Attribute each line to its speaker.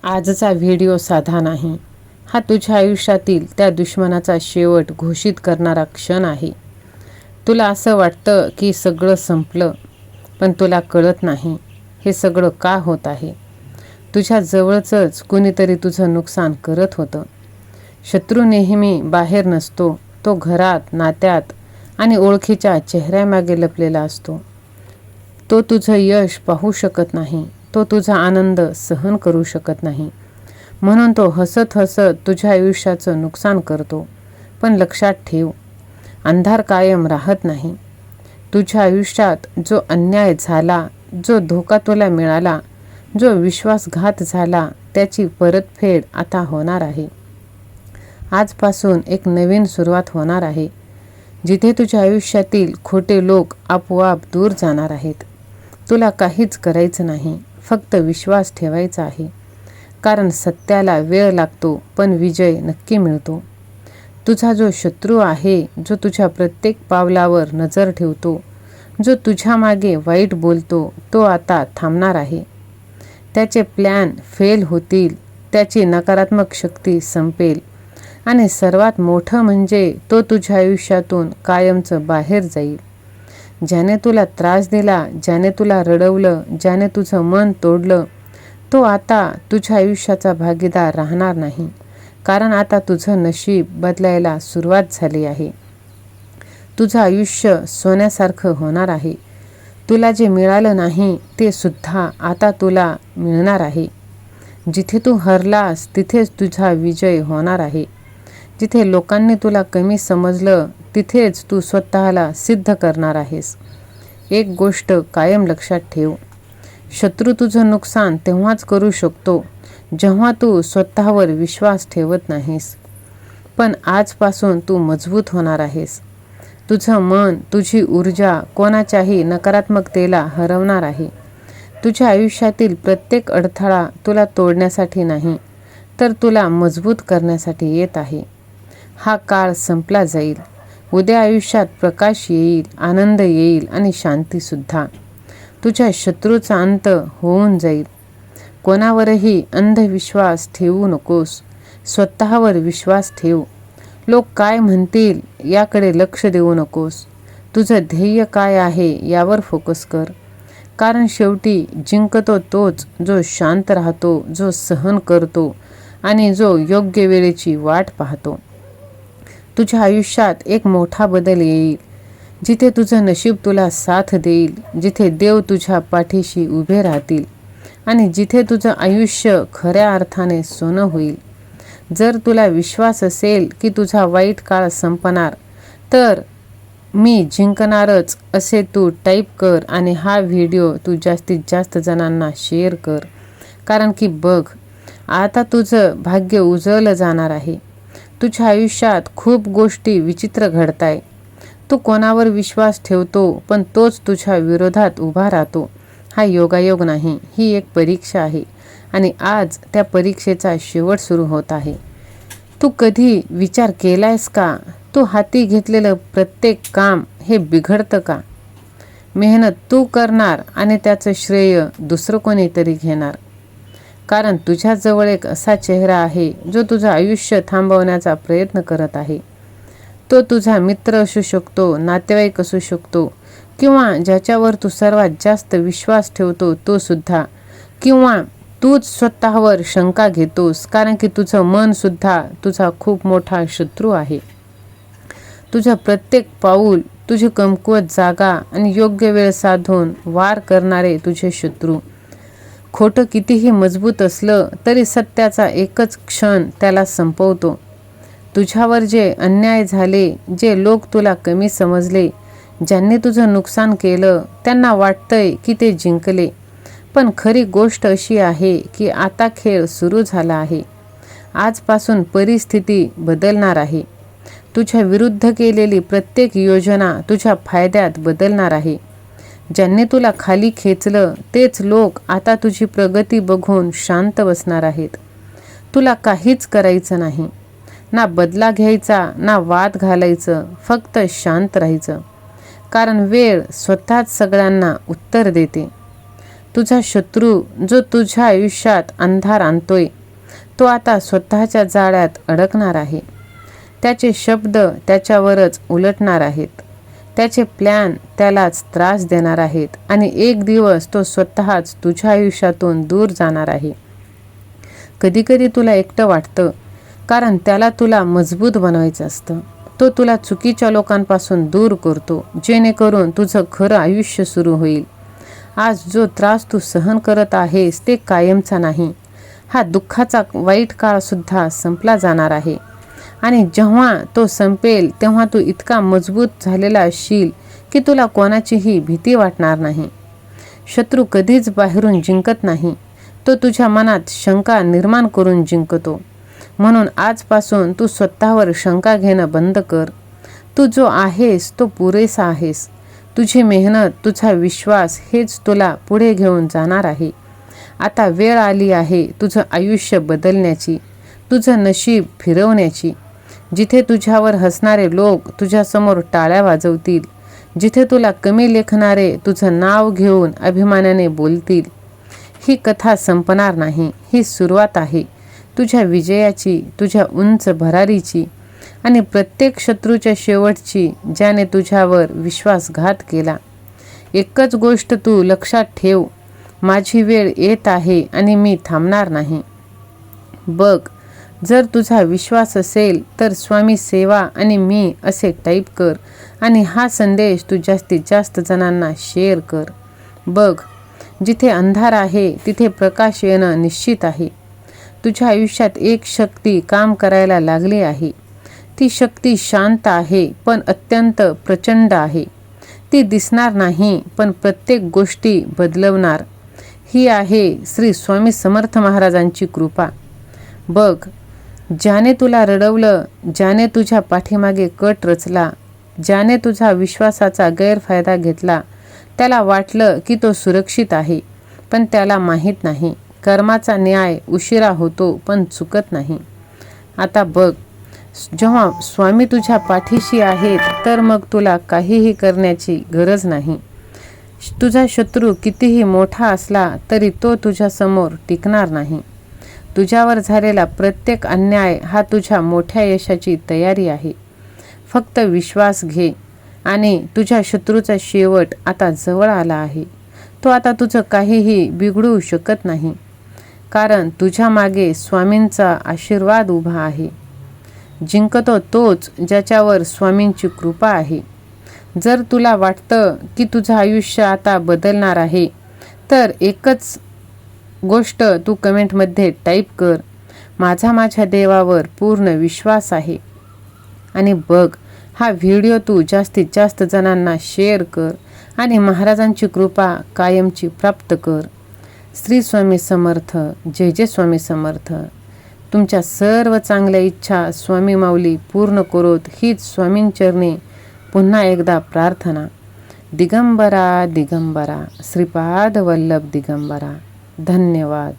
Speaker 1: आजचा व्हिडिओ साधा नाही. हा तुझ्या आयुष्यातील त्या दुश्मनाचा शेवट घोषित करणारा क्षण आहे. तुला असं वाटतं की सगळं संपलं, पण तुला कळत नाही हे सगळं का होत आहे. तुझ्या जवळचंच कुणीतरी तुझं नुकसान करत होतं. शत्रू नेहमी बाहेर नसतो, तो घरात, नात्यात आणि ओळखीच्या चेहऱ्यामागे लपलेला असतो. तो तुझं यश पाहू शकत नाही, तो तुझा आनंद सहन करू शकत नाही. म्हणून तो हसत हसत तुझ्या आयुष्याचं नुकसान करतो. पण लक्षात ठेव, अंधार कायम राहत नाही. तुझ्या आयुष्यात जो अन्याय झाला, जो धोका तुला मिळाला, जो विश्वासघात झाला, त्याची परतफेड आता होणार आहे. आजपासून एक नवीन सुरुवात होणार आहे, जिथे तुझ्या आयुष्यातील खोटे लोक आपोआप दूर जाणार आहेत. तुला काहीच करायचं नाही, फक्त विश्वास ठेवायचा आहे. कारण सत्याला वेळ लागतो, पण विजय नक्की मिळतो. तुझा जो शत्रू आहे, जो तुझ्या प्रत्येक पावलावर नजर ठेवतो, जो तुझ्या मागे वाईट बोलतो, तो आता थांबणार आहे. त्याचे प्लॅन फेल होतील, त्याची नकारात्मक शक्ती संपेल आणि सर्वात मोठं म्हणजे तो तुझ्या आयुष्यातून कायमचं बाहेर जाईल. ज्याने तुला त्रास दिला, ज्याने तुला रडवलं, ज्याने तुझं मन तोडलं, तो आता तुझ्या आयुष्याचा भागीदार राहणार नाही. कारण आता तुझं नशीब बदलायला सुरुवात झाली आहे. तुझं आयुष्य सोन्यासारखं होणार आहे. तुला जे मिळालं नाही ते सुद्धा आता तुला मिळणार आहे. जिथे तू हरलास तिथेच तुझा विजय होणार आहे. जिथे लोकांनी तुला कमी समजलं, तिथेच तू स्वतःला सिद्ध करणार आहेस. एक गोष्ट कायम लक्षात ठेव, शत्रू तुझं नुकसान तेव्हाच करू शकतो जेव्हा तू स्वतःवर विश्वास ठेवत नाहीस. पण आजपासून तू मजबूत होणार आहेस. तुझं मन, तुझी ऊर्जा कोणाच्याही नकारात्मकतेला हरवणार आहे. तुझ्या आयुष्यातील प्रत्येक अडथळा तुला तोडण्यासाठी नाही, तर तुला मजबूत करण्यासाठी येत आहे. हा काळ संपला जाईल. उद्या आयुष्यात प्रकाश येईल, आनंद येईल आणि शांतीसुद्धा. तुझ्या शत्रूचा अंत होऊन जाईल. कोणावरही अंधविश्वास ठेवू नकोस, स्वतःवर विश्वास ठेव. लोक काय म्हणतील याकडे लक्ष देऊ नकोस. तुझं ध्येय काय आहे यावर फोकस कर. कारण शेवटी जिंकतो तोच जो शांत राहतो, जो सहन करतो आणि जो योग्य वेळेची वाट पाहतो. तुझ्या आयुष्यात एक मोठा बदल येईल, जिथे तुझं नशीब तुला साथ देईल, जिथे देव तुझ्या पाठीशी उभे राहतील आणि जिथे तुझं आयुष्य खऱ्या अर्थाने सोनं होईल. जर तुला विश्वास असेल की तुझा वाईट काळ संपणार, तर मी जिंकणारच असे तू टाईप कर आणि हा व्हिडिओ तू जास्तीत जास्त जणांना शेअर कर. कारण की बघ, आता तुझं भाग्य उजळलं जाणार आहे. तुझ्या आयुष्यात खूप गोष्टी विचित्र घडताय. तू कोणावर विश्वास ठेवतो, पण तोच तुझ्या विरोधात उभा राहतो. हा योगायोग नाही, ही एक परीक्षा आहे आणि आज त्या परीक्षेचा शेवट सुरू होत आहे. तू कधी विचार केलायस का, तू हाती घेतलेलं प्रत्येक काम हे बिघडतं का? मेहनत तू करणार आणि त्याचं श्रेय दुसरं कोणीतरी घेणार. कारण तुझ्याजवळ एक असा चेहरा आहे जो तुझं आयुष्य थांबवण्याचा प्रयत्न करत आहे. तो तुझा मित्र असू शकतो, नातेवाईक असू शकतो, किंवा ज्याच्यावर तू सर्वात जास्त विश्वास ठेवतो तो सुद्धा, किंवा तूच स्वतःवर शंका घेतोस. कारण की तुझं मन सुद्धा तुझा खूप मोठा शत्रू आहे. तुझं प्रत्येक पाऊल, तुझी कमकुवत जागा आणि योग्य वेळ साधून वार करणारे तुझे शत्रू. खोटं कितीही मजबूत असलं तरी सत्याचा एकच क्षण त्याला संपवतो. तुझ्यावर जे अन्याय झाले, जे लोक तुला कमी समजले, ज्यांनी तुझं नुकसान केलं, त्यांना वाटतंय की ते जिंकले. पण खरी गोष्ट अशी आहे की आता खेळ सुरू झाला आहे. आजपासून परिस्थिती बदलणार आहे. तुझ्या विरुद्ध केलेली प्रत्येक योजना तुझ्या फायद्यात बदलणार आहे. ज्यांनी तुला खाली खेचलं तेच लोक आता तुझी प्रगती बघून शांत बसणार आहेत. तुला काहीच करायचं नाही, ना बदला घ्यायचा, ना वाद घालायचं, फक्त शांत राहायचं. कारण वेळ स्वतःच सगळ्यांना उत्तर देते. तुझा शत्रू जो तुझ्या आयुष्यात अंधार आणतोय तो आता स्वतःच्या जाळ्यात अडकणार आहे. त्याचे शब्द त्याच्यावरच उलटणार आहेत. त्याचे प्लॅन त्यालाच त्रास देणार आहेत आणि एक दिवस तो स्वतःच तुझ्या आयुष्यातून दूर जाणार आहे. कधीकधी तुला एकटं वाटतं कारण त्याला तुला मजबूत बनवायचं असतं. तो तुला चुकीच्या लोकांपासून दूर करतो जेणेकरून तुझं खरं आयुष्य सुरू होईल. आज जो त्रास तू सहन करत आहेस ते कायमचा नाही. हा दुःखाचा वाईट काळसुद्धा संपला जाणार आहे आणि जेव्हा तो संपेल तेव्हा तू इतका मजबूत झालेला असशील की तुला कोणाचीही भीती वाटणार नाही. शत्रू कधीच बाहेरून जिंकत नाही, तो तुझ्या मनात शंका निर्माण करून जिंकतो. म्हणून आजपासून तू स्वतःवर शंका घेणं बंद कर. तू जो आहेस तो पुरेसा आहेस. तुझी मेहनत, तुझा विश्वास हेच तुला पुढे घेऊन जाणार आहे. आता वेळ आली आहे तुझं आयुष्य बदलण्याची, तुझं नशीब फिरवण्याची. जिथे तुझ्यावर हसणारे लोक तुझ्यासमोर टाळ्या वाजवतील, जिथे तुला कमी लेखणारे तुझं नाव घेऊन अभिमानाने बोलतील, ही कथा संपणार नाही. ही सुरुवात आहे तुझ्या विजयाची, तुझ्या उंच भरारीची आणि प्रत्येक शत्रूच्या शेवटची ज्याने तुझ्यावर विश्वासघात केला. एकच गोष्ट तू लक्षात ठेव, माझी वेळ येत आहे आणि मी थांबणार नाही. बघ, जर तुझा विश्वास असेल तर स्वामी सेवा आणि मी असे टाईप कर आणि हा संदेश तू जास्तीत जास्त जणांना शेअर कर. बघ, जिथे अंधार आहे तिथे प्रकाश येणं निश्चित आहे. तुझ्या आयुष्यात एक शक्ती काम करायला लागली आहे. ती शक्ती शांत आहे पण अत्यंत प्रचंड आहे. ती दिसणार नाही पण प्रत्येक गोष्टी बदलवणार. ही आहे श्री स्वामी समर्थ महाराजांची कृपा. बघ, ज्याने तुला रडवलं, ज्याने तुझ्या पाठीमागे कट रचला, ज्याने तुझा विश्वासाचा गैरफायदा घेतला, त्याला वाटलं की तो सुरक्षित आहे, पण त्याला माहीत नाही कर्माचा न्याय उशिरा होतो पण चुकत नाही. आता बघ, जेव्हा स्वामी तुझ्या पाठीशी आहेत तर मग तुला काहीही करण्याची गरज नाही. तुझा शत्रू कितीही मोठा असला तरी तो तुझ्यासमोर टिकणार नाही. तुझ्यावर झालेला प्रत्येक अन्याय हा तुझ्या मोठ्या यशाची तयारी आहे. फक्त विश्वास घे आणि तुझ्या शत्रूचा शेवट आता जवळ आला आहे. तो आता तुझं काहीही बिघडू शकत नाही कारण तुझ्या मागे स्वामींचा आशीर्वाद उभा आहे. जिंकतो तोच ज्याच्यावर स्वामींची कृपा आहे. जर तुला वाटतं की तुझं आयुष्य आता बदलणार आहे तर एकच गोष्ट तू कमेंटमध्ये टाईप कर, माझ्या देवावर पूर्ण विश्वास आहे. आणि बघ, हा व्हिडिओ तू जास्तीत जास्त जणांना शेअर कर आणि महाराजांची कृपा कायमची प्राप्त कर. श्री स्वामी समर्थ. जय जय स्वामी समर्थ. तुमच्या सर्व चांगल्या इच्छा स्वामी माऊली पूर्ण करोत हीच स्वामींचरणी पुन्हा एकदा प्रार्थना. दिगंबरा दिगंबरा, श्रीपाद वल्लभ दिगंबरा. धन्यवाद.